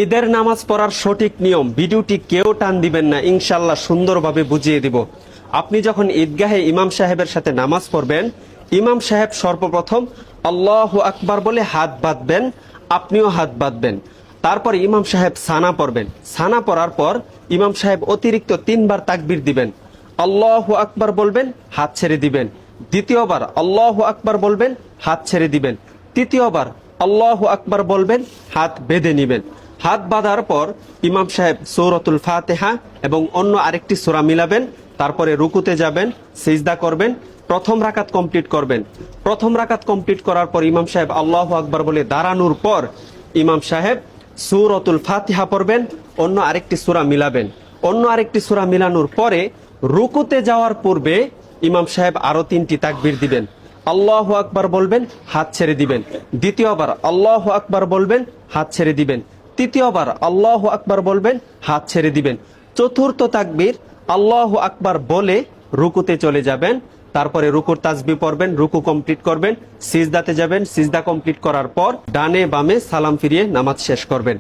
ঈদের নামাজ পড়ার সঠিক নিয়ম ভিডিওটি কেউ টান দিবেন না, ইনশাআল্লাহ সুন্দরভাবে বুঝিয়ে দিব। আপনি যখন ঈদগাহে ইমাম সাহেবের সাথে নামাজ পড়বেন, ইমাম সাহেব সর্বপ্রথম আল্লাহু আকবার বলে হাত বাঁধবেন, আপনিও হাত বাঁধবেন। তারপর ইমাম সাহেব সানা পড়বেন। সানা পড়ার পর ইমাম সাহেব অতিরিক্ত 3 বার তাকবীর দিবেন। আল্লাহু আকবার বলবেন, হাত ছেড়ে দিবেন। দ্বিতীয়বার আল্লাহু আকবার বলবেন, হাত ছেড়ে দিবেন। তৃতীয়বার আল্লাহু আকবার বলবেন, হাত বেঁধে নিবেন। হাত বাঁধার পর ইমাম সাহেব সূরাতুল ফাতিহা এবং অন্য আরেকটি সূরা মিলাবেন। তারপরে রুকুতে যাবেন, সিজদা করবেন, প্রথম রাকাত কমপ্লিট করবেন। প্রথম রাকাত কমপ্লিট করার পর ইমাম সাহেব আল্লাহু আকবার বলে দাঁড়ানোর পর ইমাম সাহেব সূরাতুল ফাতিহা পড়বেন, অন্য আরেকটি সূরা মিলাবেন। অন্য আরেকটি সূরা মিলানোর পরে রুকুতে যাওয়ার পূর্বে ইমাম সাহেব আরো 3টি তাকবীর দিবেন। আল্লাহু আকবার বলবেন, হাত ছেড়ে দিবেন। দ্বিতীয়বার আল্লাহু আকবার বলবেন, হাত ছেড়ে দিবেন। তৃতীয়বার আল্লাহু আকবার বলবেন, হাত ছেড়ে দিবেন। চতুর্থ তাকবীর আল্লাহু আকবার বলে রুকুতে চলে যাবেন। তারপরে রুকুর তাসবিহ পড়বেন, রুকু কমপ্লিট করবেন, সিজদাতে যাবেন, সিজদা কমপ্লিট করার পর ডানে বামে সালাম ফিরিয়ে নামাজ শেষ করবেন।